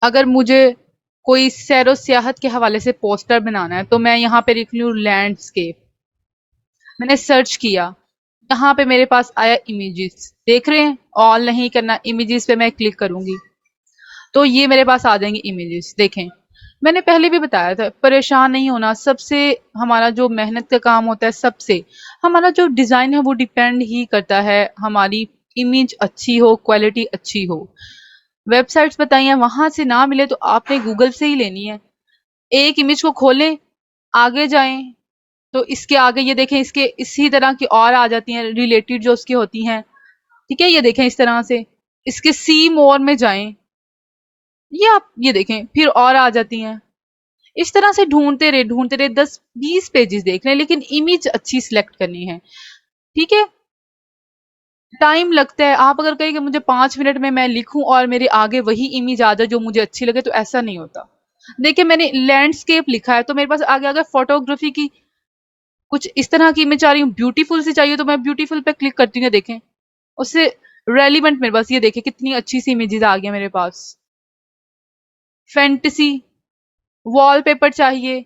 अगर मुझे कोई सैरो सियाहत के हवाले से पोस्टर बनाना है तो मैं यहाँ पे लिख लूँ लैंडस्केप। मैंने सर्च किया, यहाँ पे मेरे पास आया इमेजेस, देख रहे हैं? ऑल नहीं करना, इमेजेस पे मैं क्लिक करूंगी तो ये मेरे पास आ जाएंगे इमेजेस। देखें, मैंने पहले भी बताया था, परेशान नहीं होना। सबसे हमारा जो मेहनत का काम होता है, सबसे हमारा जो डिजाइन है वो डिपेंड ही करता है हमारी इमेज अच्छी हो, क्वालिटी अच्छी हो। वेबसाइट्स बताइए, वहां से ना मिले तो आपने गूगल से ही लेनी है। एक इमेज को खोलें, आगे जाएं तो इसके आगे ये देखें, इसके इसी तरह की और आ जाती हैं रिलेटेड जो उसकी होती हैं। ठीक है, ये देखें इस तरह से। इसके सी मोर में जाएं, ये आप ये देखें, फिर और आ जाती हैं। इस तरह से ढूंढते रहे 10-20 पेजेस देख लें, लेकिन इमेज अच्छी सिलेक्ट करनी है। ठीक है, टाइम लगता है। आप अगर कहें कि मुझे 5 मिनट में मैं लिखूं और मेरे आगे वही इमेज आ जाए जो मुझे अच्छी लगे, तो ऐसा नहीं होता। देखिए, मैंने लैंडस्केप लिखा है तो मेरे पास आगे आगे फोटोग्राफी की कुछ इस तरह की इमेज आ रही हूँ। ब्यूटीफुल से चाहिए तो मैं ब्यूटीफुल पे क्लिक करती हूँ, देखें उससे रेलिवेंट मेरे पास, ये देखें कितनी अच्छी सी इमेजेस आ गई है मेरे पास। फैंटेसी वॉलपेपर चाहिए।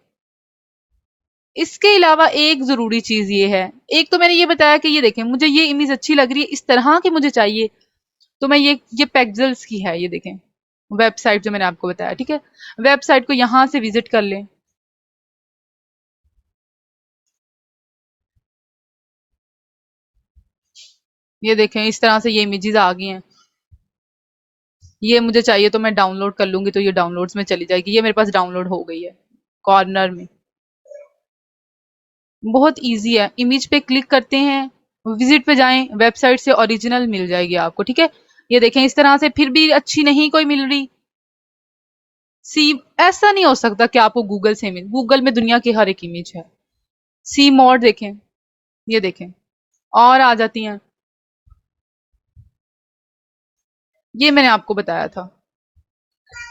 इसके अलावा एक जरूरी चीज ये है, एक तो मैंने ये बताया कि ये देखें मुझे ये इमेज अच्छी लग रही है, इस तरह की मुझे चाहिए, तो मैं ये पेक्सल्स की है, ये देखें वेबसाइट जो मैंने आपको बताया। ठीक है, वेबसाइट को यहां से विजिट कर लें। ये देखें इस तरह से ये इमेजेस आ गई हैं। ये मुझे चाहिए तो मैं डाउनलोड कर लूंगी तो ये डाउनलोड्स में चली जाएगी। ये मेरे पास डाउनलोड हो गई है कॉर्नर में। बहुत इजी है, इमेज पे क्लिक करते हैं, विजिट पे जाएं, वेबसाइट से ओरिजिनल मिल जाएगी आपको। ठीक है, ये देखें इस तरह से, फिर भी अच्छी नहीं कोई मिल रही। सी ऐसा नहीं हो सकता कि आपको गूगल से मिल, गूगल में दुनिया की हर एक इमेज है। सी मोड देखें, ये देखें और आ जाती हैं। ये मैंने आपको बताया था।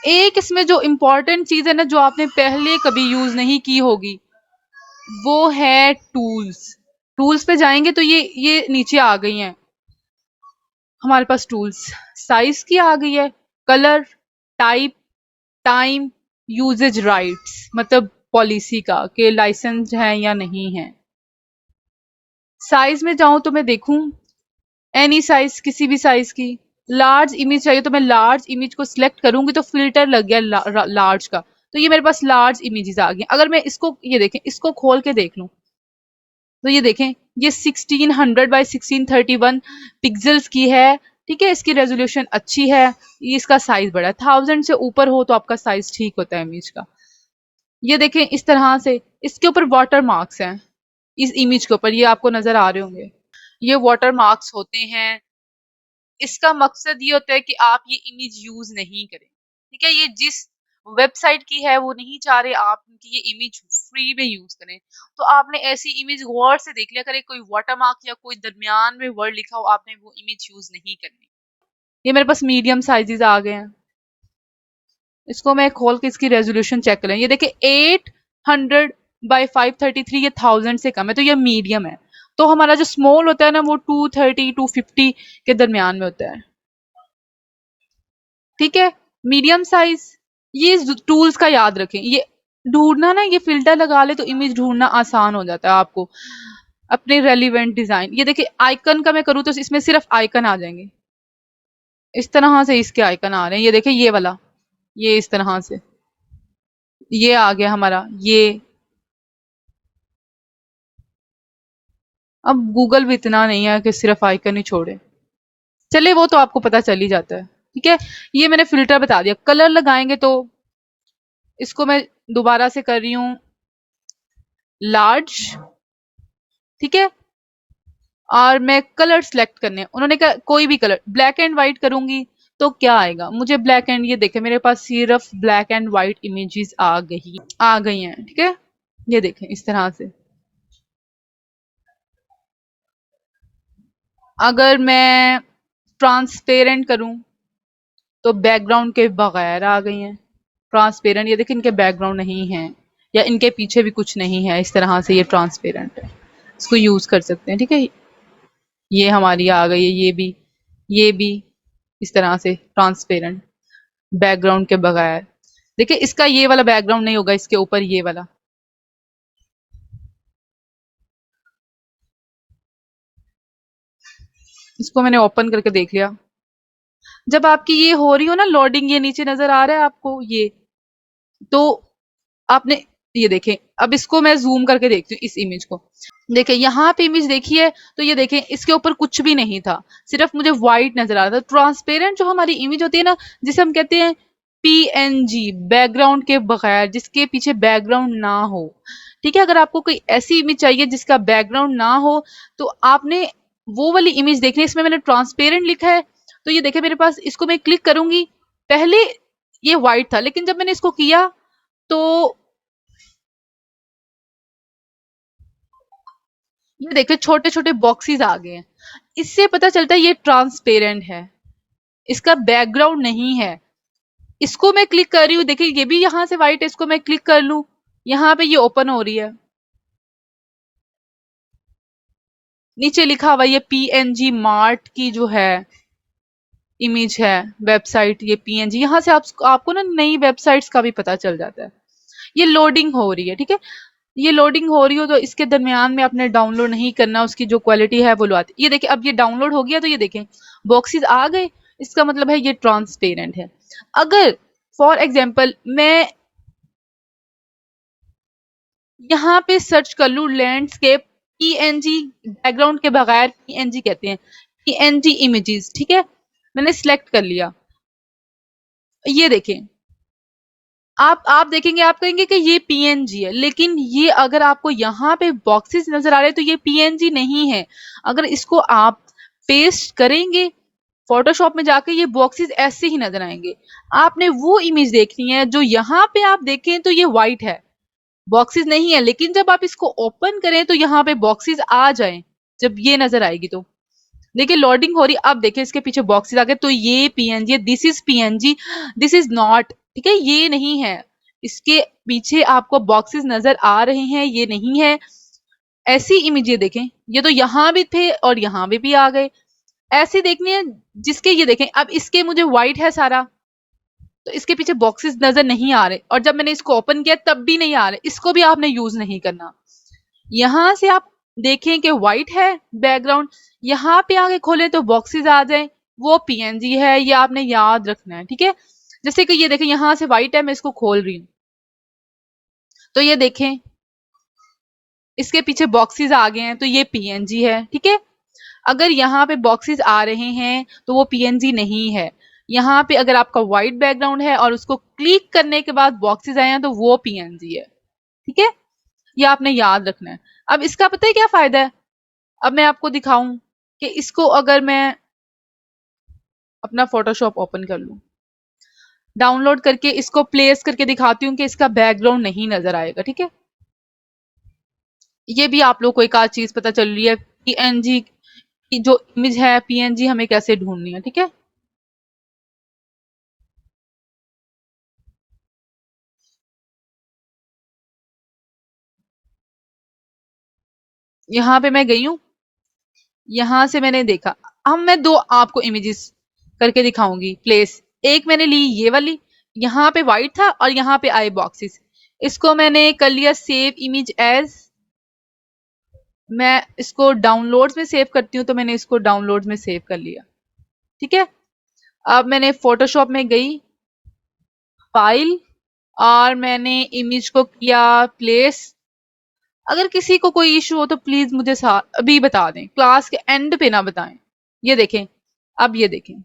एक इसमें जो इम्पोर्टेंट चीज है ना, जो आपने पहले कभी यूज नहीं की होगी, वो है टूल्स। टूल्स पे जाएंगे तो ये नीचे आ गई हैं हमारे पास टूल्स। साइज की आ गई है, colour, type, time, usage rights, मतलब पॉलिसी का कि लाइसेंस है या नहीं है। साइज में जाऊं तो मैं देखूं एनी साइज, किसी भी साइज की। लार्ज इमेज चाहिए तो मैं लार्ज इमेज को सिलेक्ट करूंगी तो फिल्टर लग गया लार्ज का, तो ये मेरे पास लार्ज इमेजेस आ गई। अगर मैं इसको, ये देखें, इसको खोल के देख लूं तो ये देखें, ये 1600 by 1631 पिक्सल्स की है। ठीक है, इसकी रेजोल्यूशन अच्छी है, ये इसका साइज बड़ा है। 1000 से ऊपर हो तो आपका साइज ठीक होता है इमेज का। ये देखें इस तरह से, इसके ऊपर वाटर मार्क्स हैं, इस इमेज के ऊपर ये आपको नजर आ रहे होंगे। ये वाटर मार्क्स होते हैं, इसका मकसद ये होता है कि आप ये इमेज यूज नहीं करें। ठीक है, ये जिस वेबसाइट की है वो नहीं चाह रहे आप कि ये इमेज फ्री में यूज करें, तो आपने ऐसी इमेज गौर से देख लिया करे, कोई वाटरमार्क या कोई दरमियान में वर्ड लिखा हो, आपने वो इमेज यूज नहीं करनी। ये मेरे पास मीडियम साइजेस आ गए हैं। इसको मैं खोल के इसकी रेजोल्यूशन चेक करें, ये देखिए 800 by 533, ये 1000 से कम है तो ये मीडियम है। तो हमारा जो स्मॉल होता है ना, वो 230-250 के दरमियान में होता है। ठीक है, मीडियम साइज। ये टूल्स का याद रखें, ये ढूंढना ना, ये फिल्टर लगा ले तो इमेज ढूंढना आसान हो जाता है आपको, अपने रेलिवेंट डिजाइन। ये देखिए आइकन का मैं करूँ तो इसमें सिर्फ आइकन आ जाएंगे, इस तरह से इसके आइकन आ रहे हैं। ये देखिए ये वाला, ये इस तरह से ये आ गया हमारा ये। अब गूगल भी इतना नहीं है कि सिर्फ आइकन ही छोड़े, चले वो तो आपको पता चल ही जाता है। ठीक है, ये मैंने फिल्टर बता दिया। कलर लगाएंगे तो इसको मैं दोबारा से कर रही हूँ लार्ज। ठीक है, और मैं कलर सेलेक्ट करने, उन्होंने कहा कोई भी कलर, ब्लैक एंड व्हाइट करूंगी तो क्या आएगा मुझे, ब्लैक एंड, ये देखें मेरे पास सिर्फ ब्लैक एंड व्हाइट इमेजेस आ गई हैं। ठीक है, ये देखें इस तरह से। अगर मैं ट्रांसपेरेंट करूं तो बैकग्राउंड के बगैर आ गई हैं ट्रांसपेरेंट। ये देखिए इनके बैकग्राउंड नहीं है या इनके पीछे भी कुछ नहीं है, इस तरह से ये ट्रांसपेरेंट है, इसको यूज कर सकते हैं। ठीक है, ये हमारी आ गई है, ये भी इस तरह से ट्रांसपेरेंट। बैकग्राउंड के बगैर। देखिए इसका ये वाला बैकग्राउंड नहीं होगा, इसके ऊपर ये वाला। इसको मैंने ओपन करके देख लिया। जब आपकी ये हो रही हो ना लोडिंग, ये नीचे नजर आ रहा है आपको ये, तो आपने ये देखें, अब इसको मैं जूम करके देखती हूँ इस इमेज को। देखें यहाँ पे इमेज देखिए, तो ये देखें इसके ऊपर कुछ भी नहीं था, सिर्फ मुझे व्हाइट नजर आ रहा था। ट्रांसपेरेंट जो हमारी इमेज होती है ना, जिसे हम कहते हैं पीएनजी, बैकग्राउंड के बगैर, जिसके पीछे बैकग्राउंड ना हो। ठीक है, अगर आपको कोई ऐसी इमेज चाहिए जिसका बैकग्राउंड ना हो, तो आपने वो वाली इमेज देखनी है। इसमें मैंने ट्रांसपेरेंट लिखा है, तो ये देखें मेरे पास, इसको मैं क्लिक करूंगी, पहले ये व्हाइट था, लेकिन जब मैंने इसको किया तो ये देखिए छोटे छोटे बॉक्सेस आ गए हैं। इससे पता चलता है ये ट्रांसपेरेंट है, इसका बैकग्राउंड नहीं है। इसको मैं क्लिक कर रही हूँ, देखिए ये भी यहाँ से व्हाइट है, इसको मैं क्लिक कर लूं, यहाँ पे ये ओपन हो रही है। नीचे लिखा हुआ ये पीएनजी मार्ट की जो है इमेज है, वेबसाइट, ये पीएनजी, यहाँ से आपको ना नई वेबसाइट्स का भी पता चल जाता है। ये लोडिंग हो रही है, ठीक है। ये लोडिंग हो रही हो तो इसके दरमियान में आपने डाउनलोड नहीं करना, उसकी जो क्वालिटी है वो लो आती। ये देखिए अब ये डाउनलोड हो गया, तो ये देखें बॉक्सेस आ गए, इसका मतलब है ये ट्रांसपेरेंट है। अगर फॉर एग्जाम्पल मैं यहाँ पे सर्च कर लूँ लैंडस्केप पीएनजी, बैकग्राउंड के बगैर पीएनजी कहते हैं, पीएनजी इमेजेस, ठीक है, मैंने सिलेक्ट कर लिया। ये देखें, आप देखेंगे, आप कहेंगे कि ये पीएनजी है, लेकिन ये अगर आपको यहाँ पे बॉक्सेस नजर आ रहे हैं तो ये पीएनजी नहीं है। अगर इसको आप पेस्ट करेंगे फोटोशॉप में जाके, ये बॉक्सेस ऐसे ही नजर आएंगे। आपने वो इमेज देखनी है जो यहाँ पे आप देखें तो ये व्हाइट है, बॉक्सेस नहीं है, लेकिन जब आप इसको ओपन करें तो यहाँ पे बॉक्सेस आ जाएं, जब ये नजर आएगी तो। देखिए लोडिंग हो रही, अब देखिए इसके पीछे बॉक्सेस आ गए, तो ये पीएनजी है, this is PNG, this is not, ठीक है, ये नहीं है। इसके पीछे आपको बॉक्सेस नजर आ रहे हैं, ये नहीं है। ऐसी इमेज ये देखें, ये तो यहाँ भी थे और यहाँ भी आ गए। ऐसे देखनी है जिसके, ये देखें अब इसके मुझे व्हाइट है सारा, तो इसके पीछे बॉक्सेस नजर नहीं आ रहे, और जब मैंने इसको ओपन किया तब भी नहीं आ रहे। इसको भी आपने यूज नहीं करना। यहाँ से आप देखें कि व्हाइट है बैकग्राउंड, यहाँ पे आगे खोले तो बॉक्सेस आ जाए, वो पीएनजी है, ये आपने याद रखना है, ठीक है। जैसे कि ये देखें यहाँ से व्हाइट है, मैं इसको खोल रही हूँ, तो ये देखें इसके पीछे बॉक्सेस आ गए हैं, तो ये पीएनजी है, ठीक है। अगर यहाँ पे बॉक्सेस आ रहे हैं तो वो पीएनजी नहीं है। यहाँ पे अगर आपका व्हाइट बैकग्राउंड है और उसको क्लिक करने के बाद बॉक्सेस आए हैं तो वो पीएनजी है, ठीक है। ये आपने याद रखना है। अब इसका पता है क्या फायदा है, अब मैं आपको दिखाऊं कि इसको अगर मैं अपना फोटोशॉप ओपन कर लूं, डाउनलोड करके इसको प्लेस करके दिखाती हूँ कि इसका बैकग्राउंड नहीं नजर आएगा, ठीक है। ये भी आप लोग को एक आध चीज पता चल रही है, पीएनजी की जो इमेज है, पीएनजी हमें कैसे ढूंढनी है, ठीक है। यहाँ पे मैं गई हूँ, यहाँ से मैंने देखा, हम मैं दो आपको इमेजेस करके दिखाऊंगी प्लेस। एक मैंने ली ये वाली, यहाँ पे व्हाइट था और यहाँ पे आए बॉक्सेस, इसको मैंने कर लिया सेव इमेज एज। मैं इसको डाउनलोड्स में सेव करती हूँ, तो मैंने इसको डाउनलोड्स में सेव कर लिया, ठीक है। अब मैंने फोटोशॉप में गई, फाइल, और मैंने इमेज को किया प्लेस। अगर किसी को कोई इशू हो तो प्लीज मुझे अभी बता दें, क्लास के एंड पे ना बताएं। ये देखें, अब ये देखें,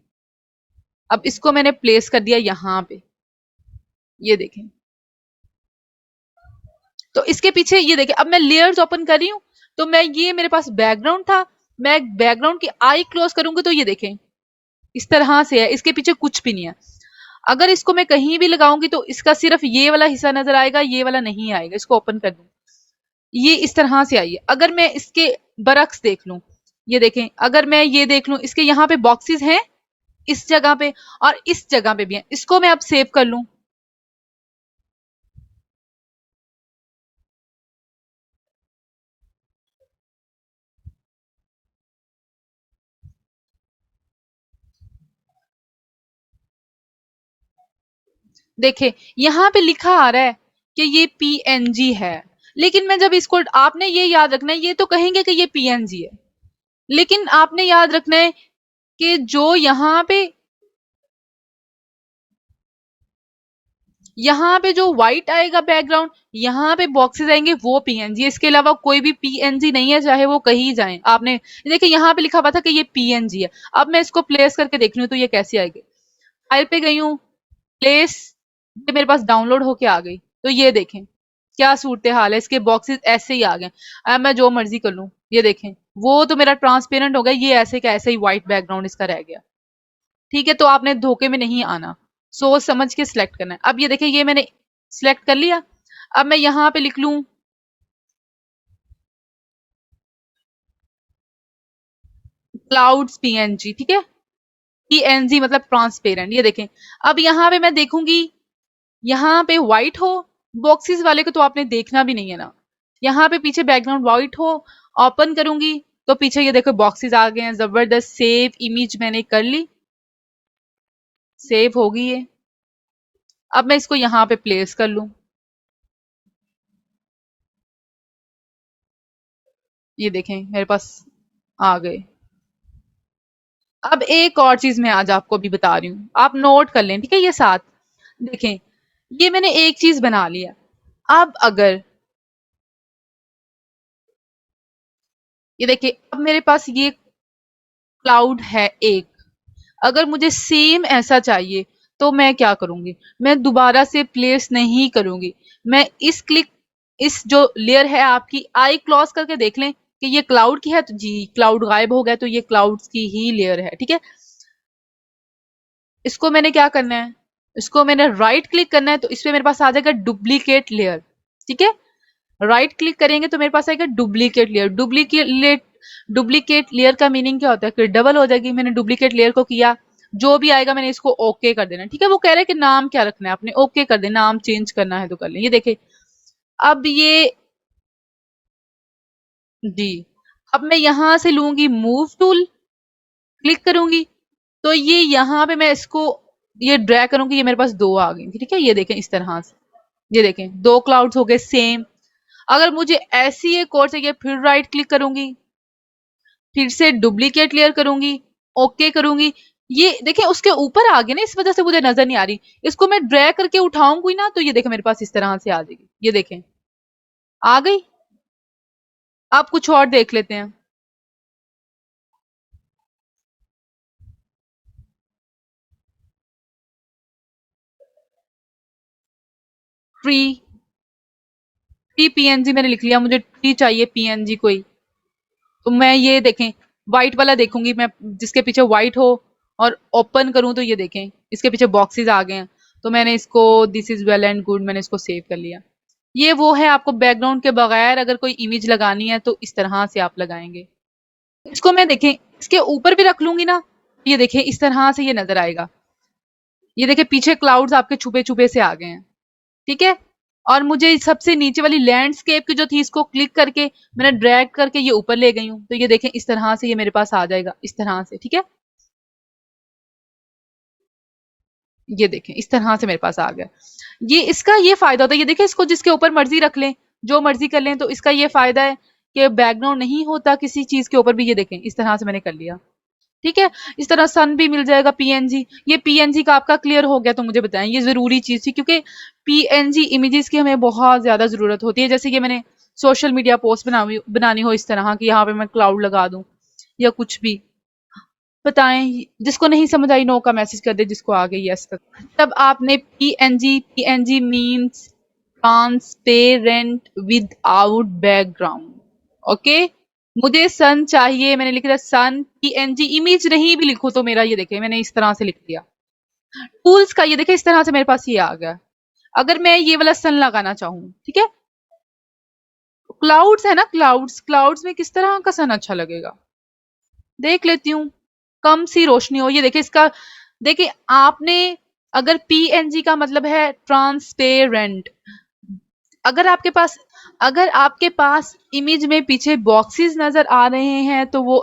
अब इसको मैंने प्लेस कर दिया यहाँ पे, ये देखें। तो इसके पीछे ये देखें, अब मैं लेयर्स ओपन कर रही हूँ, तो मैं, ये मेरे पास बैकग्राउंड था, मैं बैकग्राउंड की आई क्लोज करूंगी तो ये देखें इस तरह से है, इसके पीछे कुछ भी नहीं है। अगर इसको मैं कहीं भी लगाऊंगी तो इसका सिर्फ ये वाला हिस्सा नजर आएगा, ये वाला नहीं आएगा। इसको ओपन कर दूं, ये इस तरह से आई है। अगर मैं इसके बरक्स देख लूं, ये देखें, अगर मैं ये देख लूं, इसके यहाँ पे बॉक्सेस हैं इस जगह पे और इस जगह पे भी हैं, इसको मैं अब सेव कर लूं, देखे यहाँ पे लिखा आ रहा है कि ये पीएनजी है, लेकिन मैं जब इसको, आपने ये याद रखना है, ये तो कहेंगे कि ये पीएनजी है, लेकिन आपने याद रखना है कि जो यहाँ पे जो व्हाइट आएगा बैकग्राउंड, यहाँ पे बॉक्सेस आएंगे, वो पीएनजी। इसके अलावा कोई भी पीएनजी नहीं है, चाहे वो कहीं जाए। आपने देखिए यहाँ पे लिखा हुआ था कि ये पीएनजी है। अब मैं इसको प्लेस करके देख रही हूँ तो ये कैसे आएगी। फाइल पे गई हूँ, प्लेस, ये मेरे पास डाउनलोड होके आ गई। तो ये देखें क्या सूरत हाल है, इसके बॉक्सेस ऐसे ही आ गए। अब मैं जो मर्जी कर लूँ, ये देखें वो तो मेरा ट्रांसपेरेंट हो गया, ये ऐसे का ऐसे ही व्हाइट बैकग्राउंड इसका रह गया। ठीक है, तो आपने धोखे में नहीं आना, सोच समझ के सिलेक्ट करना है। अब ये देखिए ये मैंने सिलेक्ट कर लिया। अब मैं यहाँ पे लिख लूं क्लाउड्स पीएनजी, ठीक है, पीएनजी मतलब ट्रांसपेरेंट। ये देखें अब यहाँ पे मैं देखूंगी, यहाँ पे व्हाइट हो, बॉक्सेस वाले को तो आपने देखना भी नहीं है ना, यहाँ पे पीछे बैकग्राउंड व्हाइट हो, ओपन करूंगी तो पीछे ये देखो बॉक्सेस आ गए हैं। जबरदस्त, सेव इमेज मैंने कर ली, सेव हो गई है। अब मैं इसको यहाँ पे प्लेस कर लूं, ये देखें मेरे पास आ गए। अब एक और चीज मैं आज आपको भी बता रही हूँ, आप नोट कर लें, ठीक है, ये साथ देखें। ये मैंने एक चीज बना लिया। अब अगर ये देखिए, अब मेरे पास ये क्लाउड है एक, अगर मुझे सेम ऐसा चाहिए तो मैं क्या करूंगी, मैं दोबारा से प्लेस नहीं करूंगी। मैं इस जो लेयर है आपकी, आई क्लोज करके देख लें कि ये क्लाउड की है, तो जी क्लाउड गायब हो गया, तो ये क्लाउड्स की ही लेयर है। ठीक है, इसको मैंने क्या करना है, इसको मैंने राइट क्लिक करना है, तो इसमें मेरे पास आ जाएगा डुप्लीकेट लेयर। ठीक है, राइट क्लिक करेंगे तो मेरे पास आएगा डुप्लीकेट लेयर। डुप्लीकेट लेयर का मीनिंग क्या होता है कि डबल हो जाएगी। मैंने डुप्लीकेट लेयर को किया, जो भी आएगा मैंने इसको ओके कर देना। ठीक है, वो कह रहे हैं कि नाम क्या रखना है, आपने ओके कर देना, नाम चेंज करना है तो कर लें। ये देखे अब ये जी, अब मैं यहां से लूंगी मूव टूल, क्लिक करूंगी तो ये यहाँ पे मैं इसको ये ड्रैग करूंगी, ये मेरे पास दो आ गई। ठीक है, ये देखें इस तरह से, ये देखें दो क्लाउड्स हो गए सेम। अगर मुझे ऐसी एक और चाहिए, फिर राइट क्लिक करूंगी, फिर से डुप्लीकेट लेयर करूंगी, ओके करूंगी, ये देखें उसके ऊपर आ गया ना, इस वजह से मुझे नजर नहीं आ रही। इसको मैं ड्रैग करके उठाऊंगी ना तो ये देखें मेरे पास इस तरह से आ जाएगी। ये देखें आ गई। आप कुछ और देख लेते हैं। ट्री, ट्री पीएनजी मैंने लिख लिया, मुझे ट्री चाहिए पीएनजी कोई, तो मैं ये देखें व्हाइट वाला देखूंगी मैं, जिसके पीछे व्हाइट हो, और ओपन करूं तो ये देखें इसके पीछे बॉक्सेस आ गए हैं। तो मैंने इसको this is well and good, मैंने इसको सेव कर लिया। ये वो है, आपको बैकग्राउंड के बगैर अगर कोई इमेज लगानी है तो इस तरह से आप लगाएंगे। इसको मैं देखें इसके ऊपर भी रख लूंगी ना, ये देखें इस तरह से ये नजर आएगा। ये देखें पीछे क्लाउड्स आपके छुपे छुपे से आ गए हैं। ठीक है, और मुझे सबसे नीचे वाली लैंडस्केप की जो थी, इसको क्लिक करके मैंने ड्रैग करके ये ऊपर ले गई हूँ, तो ये देखें इस तरह से ये मेरे पास आ जाएगा, इस तरह से। ठीक है, ये देखें इस तरह से मेरे पास आ गया। ये इसका ये फायदा होता है, ये देखें इसको जिसके ऊपर मर्जी रख लें, जो मर्जी कर लें, तो इसका ये फायदा है कि बैकग्राउंड नहीं होता किसी चीज के ऊपर भी। ये देखें इस तरह से मैंने कर लिया। ठीक है, इस तरह सन भी मिल जाएगा पीएनजी। ये पीएनजी का आपका क्लियर हो गया तो मुझे बताएं, ये जरूरी चीज थी क्योंकि पीएनजी इमेजेस की हमें बहुत ज्यादा जरूरत होती है। जैसे कि मैंने सोशल मीडिया पोस्ट बनानी हो इस तरह की, यहाँ पे मैं क्लाउड लगा दूं या कुछ भी। बताएं, जिसको नहीं समझ आई नो का मैसेज कर दे, जिसको आ गई यस तक। तब आपने PNG means transparent without background. Okay, मुझे सन चाहिए, मैंने लिख दिया सन पीएनजी। इमेज नहीं भी लिखो तो मेरा, ये देखे मैंने इस तरह से लिख दिया। टूल्स का ये देखे इस तरह से मेरे पास ये आ गया। अगर मैं ये वाला सन लगाना चाहूँ, ठीक है, क्लाउड्स है ना, क्लाउड्स, क्लाउड्स में किस तरह का सन अच्छा लगेगा देख लेती हूँ। कम सी रोशनी हो, ये देखिए इसका, देखिए आपने, अगर पीएनजी का मतलब है ट्रांसपेरेंट, अगर आपके पास अगर आपके पास इमेज में पीछे बॉक्सेस नजर आ रहे हैं तो वो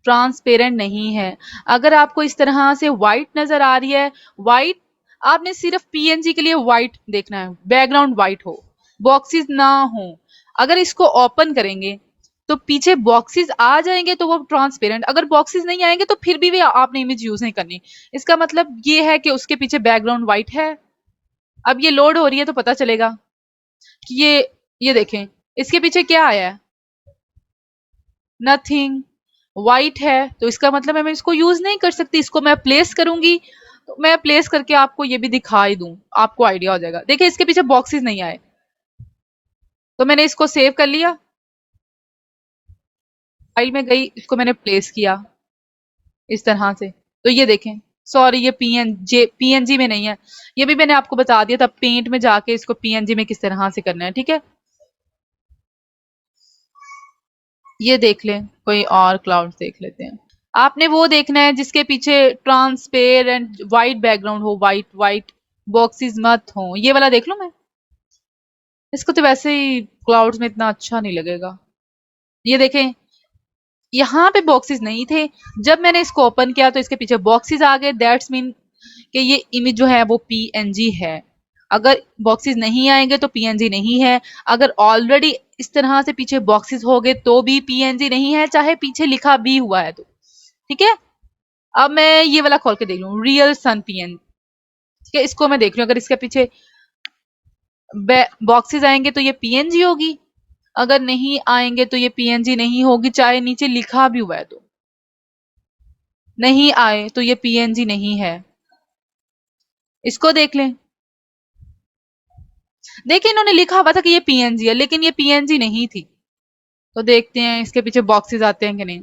ट्रांसपेरेंट नहीं है। अगर आपको इस तरह से व्हाइट नजर आ रही है, व्हाइट आपने सिर्फ पीएनजी के लिए व्हाइट देखना है, बैकग्राउंड व्हाइट हो, बॉक्सेस ना हो। अगर इसको ओपन करेंगे तो पीछे बॉक्सेस आ जाएंगे तो वो ट्रांसपेरेंट, अगर बॉक्सेस नहीं आएंगे तो फिर भी आपने इमेज यूज नहीं करनी। इसका मतलब ये है कि उसके पीछे बैकग्राउंड व्हाइट है। अब ये लोड हो रही है तो पता चलेगा कि ये देखें इसके पीछे क्या आया है, नथिंग, व्हाइट है, तो इसका मतलब है मैं इसको यूज नहीं कर सकती। इसको मैं प्लेस करूंगी तो मैं प्लेस करके आपको ये भी दिखाई दूं, आपको आइडिया हो जाएगा। देखिए इसके पीछे बॉक्सेस नहीं आए, तो मैंने इसको सेव कर लिया, फाइल में गई, इसको मैंने प्लेस किया इस तरह से। तो ये देखें, सॉरी ये पीएनजी में नहीं है, ये भी मैंने आपको बता दिया था पेंट में जाके इसको पीएनजी में किस तरह से करना है, ठीक है। ये देख लें, कोई और क्लाउड देख लेते हैं। आपने वो देखना है जिसके पीछे ट्रांसपेरेंट व्हाइट बैकग्राउंड हो, व्हाइट व्हाइट बॉक्सेस मत हो, ये वाला देख लो। मैं इसको तो वैसे ही क्लाउड्स में इतना अच्छा नहीं लगेगा। ये देखें यहाँ पे बॉक्सेस नहीं थे, जब मैंने इसको ओपन किया तो इसके पीछे बॉक्सेस आ गए, दैट्स मीन कि ये इमेज जो है वो पीएनजी है। अगर बॉक्सेस नहीं आएंगे तो पीएनजी नहीं है, अगर ऑलरेडी इस तरह से पीछे बॉक्सेस हो गए तो भी पीएनजी नहीं है, चाहे पीछे लिखा भी हुआ है तो, ठीक है। अब मैं ये वाला खोल के देख लूं, रियल सन पीएनजी, ठीक है, इसको मैं देख रही हूँ। अगर इसके पीछे बॉक्सेस आएंगे तो ये पीएनजी होगी, अगर नहीं आएंगे तो ये पीएनजी नहीं होगी, चाहे नीचे लिखा भी हुआ है तो। नहीं आए तो ये पीएनजी नहीं है। इसको देख लें, देखिए इन्होंने लिखा हुआ था कि ये पीएनजी है, लेकिन ये पीएनजी नहीं थी। तो देखते हैं इसके पीछे बॉक्सेस आते हैं कि नहीं।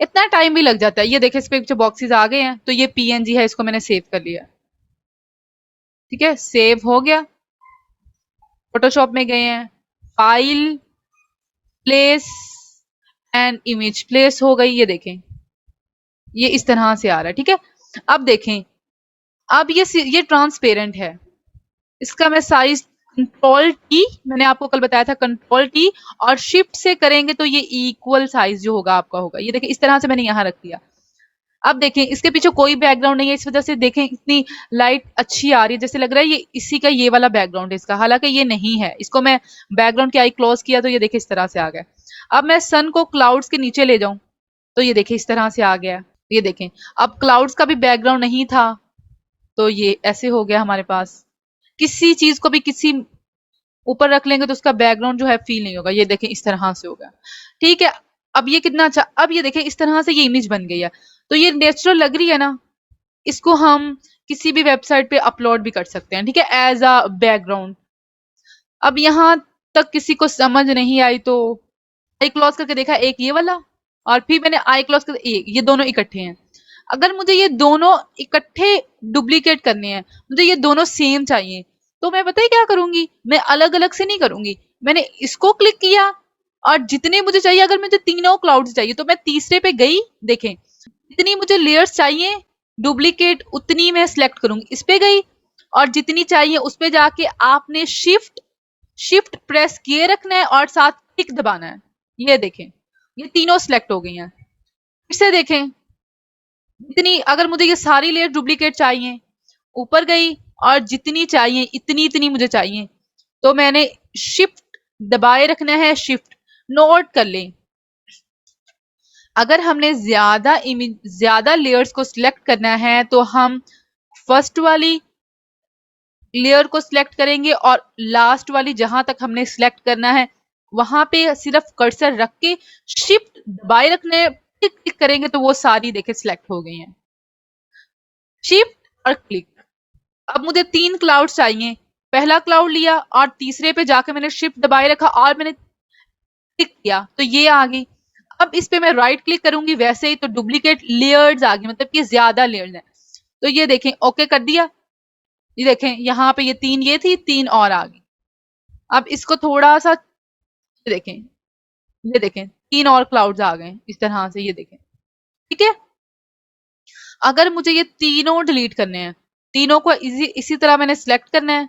इतना टाइम भी लग जाता है। ये देखिए इसके पीछे बॉक्सेस आ गए हैं, तो ये पीएनजी है, इसको मैंने सेव कर लिया, ठीक है, सेव हो गया। फोटोशॉप में गए हैं, file, place and image, place हो गई। ये देखें ये इस तरह से आ रहा है, ठीक है। अब देखें, अब ये ट्रांसपेरेंट है, इसका मैं साइज कंट्रोल टी, मैंने आपको कल बताया था कंट्रोल टी और शिफ्ट से करेंगे तो ये इक्वल साइज जो होगा आपका होगा। ये देखें इस तरह से मैंने यहाँ रख दिया। अब देखें इसके पीछे कोई बैकग्राउंड नहीं है, इस वजह से देखें इतनी लाइट अच्छी आ रही है, जैसे लग रहा है ये इसी का ये वाला बैकग्राउंड है इसका, हालांकि ये नहीं है। इसको मैं बैकग्राउंड की आई क्लोज किया तो ये देखिए इस तरह से आ गया। अब मैं सन को क्लाउड्स के नीचे ले जाऊं तो ये देखिए इस तरह से आ गया। ये देखें अब क्लाउड्स का भी बैकग्राउंड नहीं था तो ये ऐसे हो गया हमारे पास। किसी चीज को भी किसी ऊपर रख लेंगे तो उसका बैकग्राउंड जो है फील नहीं होगा। ये देखें इस तरह से होगा, ठीक है। अब ये कितना अच्छा, अब ये देखें इस तरह से ये इमेज बन गई है, तो ये नेचुरल लग रही है ना। इसको हम किसी भी वेबसाइट पे अपलोड भी कर सकते हैं, ठीक है, एज अ बैकग्राउंड। अब यहाँ तक किसी को समझ नहीं आई तो आई क्लोज करके देखा एक ये वाला, और फिर मैंने आई क्लोज कर ये दोनों इकट्ठे हैं। अगर मुझे ये दोनों इकट्ठे डुप्लीकेट करने हैं, मुझे ये दोनों सेम चाहिए, तो मैं पता है क्या करूंगी, मैं अलग अलग से नहीं करूंगी। मैंने इसको क्लिक किया और जितने मुझे चाहिए, अगर मुझे तीनों क्लाउड्स चाहिए तो मैं तीसरे पे गई, देखें जितनी मुझे लेयर्स चाहिए डुप्लीकेट उतनी मैं सिलेक्ट करूंगी, इस पे गई और जितनी चाहिए उस पे जाके आपने शिफ्ट शिफ्ट प्रेस किए रखना है और साथ टिक दबाना है। ये देखें ये तीनों सिलेक्ट हो गई हैं। फिर से देखें, जितनी अगर मुझे ये सारी लेयर डुप्लीकेट चाहिए, ऊपर गई और जितनी चाहिए इतनी इतनी मुझे चाहिए, तो मैंने शिफ्ट दबाए रखना है, शिफ्ट नोट कर लें। अगर हमने ज्यादा लेयर्स को सिलेक्ट करना है तो हम फर्स्ट वाली लेयर को सिलेक्ट करेंगे और लास्ट वाली जहां तक हमने सिलेक्ट करना है वहां पे सिर्फ कर्सर रख के शिफ्ट दबाए रखने, क्लिक करेंगे तो वो सारी देखे सिलेक्ट हो गई हैं। शिफ्ट और क्लिक। अब मुझे 3 क्लाउड्स चाहिए, पहला क्लाउड लिया और तीसरे पे जाकर मैंने शिफ्ट दबाए रखा और मैंने क्लिक किया तो ये आ गई। अब इस पे मैं राइट क्लिक करूंगी वैसे ही तो डुप्लीकेट लेयर्स आ गई, मतलब कि ज्यादा लेयर्स हैं। तो ये देखें ओके कर दिया, ये देखें यहाँ पे ये 3 ये थी, 3 और आ गई। अब इसको थोड़ा सा देखें, ये देखें 3 और क्लाउड्स आ गए इस तरह से, ये देखें, ठीक है। अगर मुझे ये तीनों डिलीट करने हैं, तीनों को इसी तरह मैंने सिलेक्ट करना है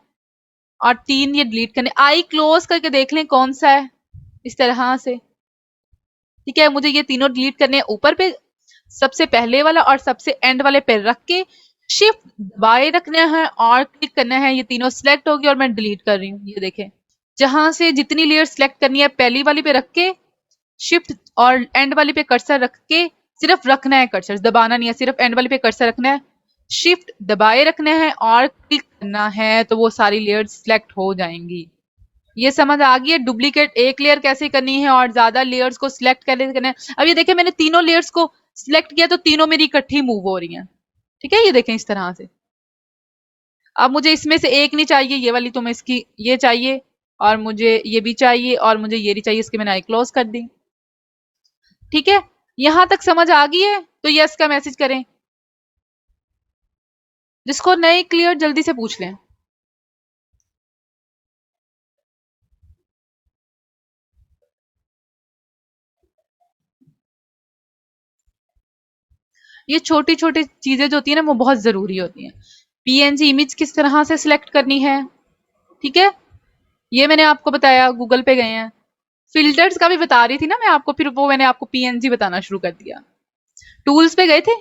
और 3 ये डिलीट करने, आई क्लोज करके देख लें कौन सा है, इस तरह से, ठीक है। मुझे ये तीनों डिलीट करने हैं, ऊपर पे सबसे पहले वाला और सबसे एंड वाले पे रख के शिफ्ट दबाए रखना है और क्लिक करना है, ये तीनों सिलेक्ट होगी और मैं डिलीट कर रही हूँ। ये देखें, जहां से जितनी लेयर सिलेक्ट करनी है पहली वाली पे रख के शिफ्ट और एंड वाली पे कर्सर रख के सिर्फ रखना है, कर्सर दबाना नहीं है, सिर्फ एंड वाली पे कर्सर रखना है, शिफ्ट दबाए रखना है और क्लिक करना है, तो वो सारी लेयर सिलेक्ट हो जाएंगी। ये समझ आ गई है डुप्लीकेट एक लेयर कैसे करनी है और ज्यादा लेयर्स को सिलेक्ट कैसे करना है। अब ये देखें, मैंने तीनों लेयर्स को सिलेक्ट किया तो तीनों मेरी इकट्ठी मूव हो रही हैं। ठीक है, ये देखें इस तरह से। अब मुझे इसमें से एक नहीं चाहिए, ये वाली, तो मैं इसकी ये चाहिए और मुझे ये भी चाहिए और मुझे ये भी चाहिए, इसके मैंने आई क्लोज कर दी। ठीक है, यहां तक समझ आ गई है तो यस का मैसेज करें। जिसको नहीं क्लियर जल्दी से पूछ लें। ये छोटी छोटी चीजें जो होती है ना वो बहुत जरूरी होती हैं। पीएनजी इमेज किस तरह से सिलेक्ट करनी है, ठीक है, ये मैंने आपको बताया। गूगल पे गए हैं, फिल्टर्स का भी बता रही थी ना मैं आपको, फिर वो मैंने आपको पीएनजी बताना शुरू कर दिया। टूल्स पे गए थे,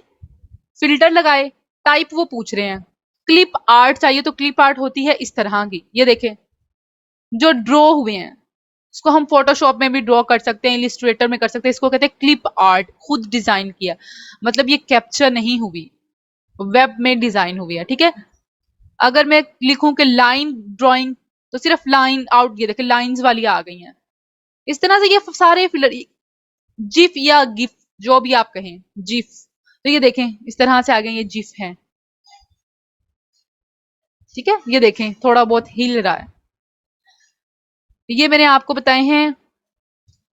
फिल्टर लगाए, टाइप वो पूछ रहे हैं। क्लिप आर्ट चाहिए तो क्लिप आर्ट होती है इस तरह की, ये देखें जो ड्रॉ हुए हैं, इसको हम फोटोशॉप में भी ड्रॉ कर सकते हैं, इलिस्ट्रेटर में कर सकते हैं। इसको कहते हैं क्लिप आर्ट, खुद डिजाइन किया, मतलब ये कैप्चर नहीं हुई, वेब में डिजाइन हुई है। ठीक है, अगर मैं लिखूं कि लाइन ड्राइंग तो सिर्फ लाइन आउट, ये देखें लाइंस वाली आ गई हैं। इस तरह से ये सारे फिलर, जिफ या गिफ जो भी आप कहें, जिफ, तो ये देखें इस तरह से आ गए, ये जिफ है। ठीक है, ये देखें थोड़ा बहुत हिल रहा है। ये मैंने आपको बताए हैं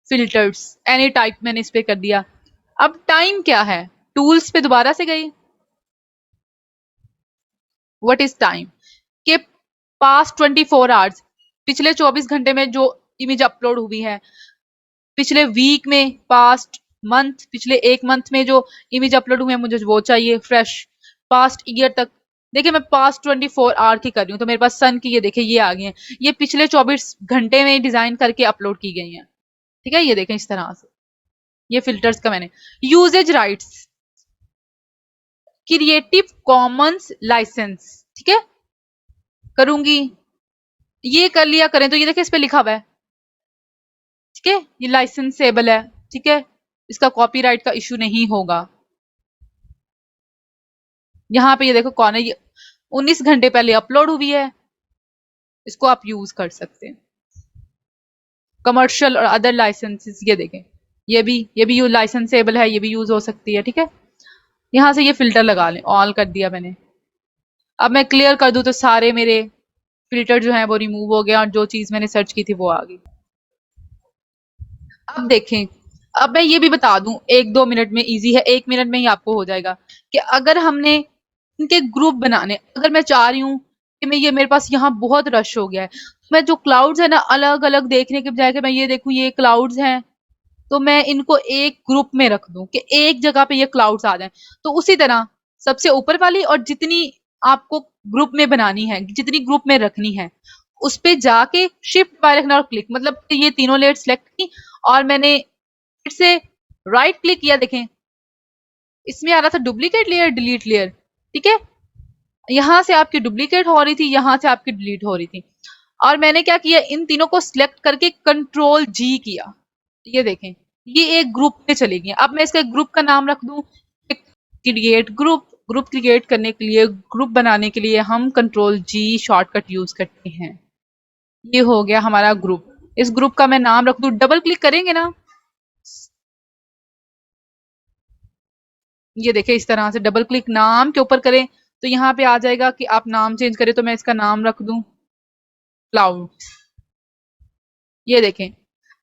फिल्टर्स, एनी टाइप मैंने इस पे कर दिया। अब टाइम क्या है, टूल्स पे दोबारा से गई, व्हाट इज टाइम के पास 24 आवर्स, पिछले 24 घंटे में जो इमेज अपलोड हुई है, पिछले वीक में, पास्ट मंथ, पिछले एक मंथ में जो इमेज अपलोड हुए हैं मुझे वो चाहिए फ्रेश, पास्ट ईयर तक। देखिए मैं पास्ट 24 आवर की कर रही हूँ तो मेरे पास सन की, ये देखिए ये आ गई है, ये पिछले 24 घंटे में डिजाइन करके अपलोड की गई है। ठीक है, ये देखें इस तरह से, ये फिल्टर्स का मैंने। Usage rights, creative commons licence, ठीक है, करूंगी, ये कर लिया करें तो ये देखिए इस पे लिखा हुआ है। ठीक है, ये लाइसेंसेबल है। ठीक है, इसका कॉपीराइट का इशू नहीं होगा। यहाँ पे ये देखो कौन है, ये 19 घंटे पहले अपलोड हुई है, इसको आप यूज कर सकते हैं। कमर्शियल और अदर लाइसेंसेस, ये देखें ये भी लाइसेंसेबल है, ये भी यूज हो सकती है। ठीक है, यहाँ से ये फिल्टर लगा लें, ऑल कर दिया मैंने। अब मैं क्लियर कर दूं तो सारे मेरे फिल्टर जो हैं वो रिमूव हो गया और जो चीज मैंने सर्च की थी वो आ गई। अब देखें, अब मैं ये भी बता दूं, 1-2 मिनट में, इजी है, 1 मिनट में ही आपको हो जाएगा कि अगर हमने इनके ग्रुप बनाने, अगर मैं चाह रही हूँ कि मैं ये मेरे पास यहाँ बहुत रश हो गया है, तो मैं जो क्लाउड्स है ना अलग अलग देखने के बजाय कि मैं ये देखूं ये क्लाउड्स हैं तो मैं इनको एक ग्रुप में रख दूं कि एक जगह पे ये क्लाउड्स आ जाएं, तो उसी तरह सबसे ऊपर वाली और जितनी आपको ग्रुप में बनानी है, जितनी ग्रुप में रखनी है, उस पे जाके शिफ्ट बाय रखना और क्लिक, मतलब ये तीनों लेयर सिलेक्ट की और मैंने फिर से राइट क्लिक किया, देखें इसमें आ रहा था डुप्लीकेट लेयर, डिलीट लेयर। ठीक है, यहां से आपकी डुप्लीकेट हो रही थी, यहां से आपकी डिलीट हो रही थी, और मैंने क्या किया, इन तीनों को सिलेक्ट करके कंट्रोल जी किया। ये देखें ये एक ग्रुप में चली गई। अब मैं इसका ग्रुप का नाम रख दूं क्रिएट ग्रुप। ग्रुप क्रिएट करने के लिए, ग्रुप बनाने के लिए हम कंट्रोल जी शॉर्टकट यूज करते हैं। ये हो गया हमारा ग्रुप। इस ग्रुप का मैं नाम रख दूं, डबल क्लिक करेंगे ना, ये देखें इस तरह से डबल क्लिक नाम के ऊपर करें तो यहाँ पे आ जाएगा कि आप नाम चेंज करें, तो मैं इसका नाम रख दूं क्लाउड। ये देखें,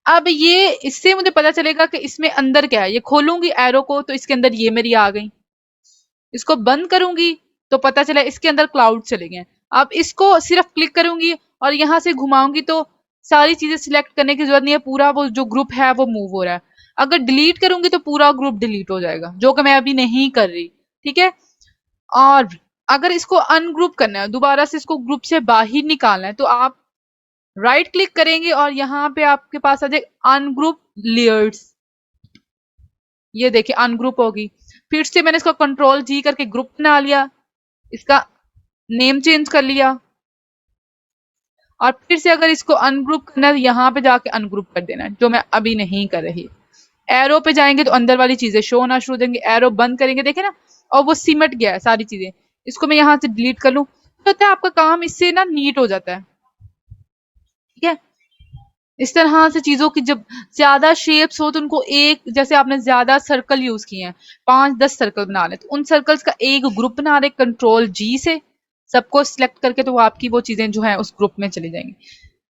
अब ये इससे मुझे पता चलेगा कि इसमें अंदर क्या है। ये खोलूंगी एरो को तो इसके अंदर ये मेरी आ गई, इसको बंद करूंगी तो पता चला इसके अंदर क्लाउड चले गए। अब इसको सिर्फ क्लिक करूंगी और यहाँ से घुमाऊंगी तो सारी चीजें सिलेक्ट करने की जरूरत नहीं है, पूरा वो जो ग्रुप है वो मूव हो रहा है। अगर डिलीट करूंगी तो पूरा ग्रुप डिलीट हो जाएगा, जो कि मैं अभी नहीं कर रही। ठीक है, और अगर इसको अनग्रुप करना है, दोबारा से इसको ग्रुप से बाहर निकालना है, तो आप राइट क्लिक करेंगे और यहाँ पे आपके पास आ जाए अनग्रुप लेयर्स। ये देखिए अनग्रुप होगी, फिर से मैंने इसको कंट्रोल जी करके ग्रुप बना लिया। इसका नेम चेंज कर लिया और फिर से अगर इसको अनग्रुप करना है तो यहाँ पे जाके अनग्रुप कर देना है, जो मैं अभी नहीं कर रही। एरो पे जाएंगे तो अंदर वाली चीजें शो होना शुरू हो जाएंगे, एरो बंद करेंगे देखे ना, और वो सिमट गया है सारी चीजें। इसको मैं यहाँ से डिलीट कर लूं तो होता है आपका काम इससे ना नीट हो जाता है। ठीक है, इस तरह से चीजों की जब ज्यादा शेप्स हो तो उनको एक, जैसे आपने ज्यादा सर्कल यूज किए हैं, 5-10 सर्कल बना रहे तो उन सर्कल्स का एक ग्रुप बना रहे, कंट्रोल जी से सबको सिलेक्ट करके, तो वो आपकी वो चीजें जो है उस ग्रुप में चली जाएंगी।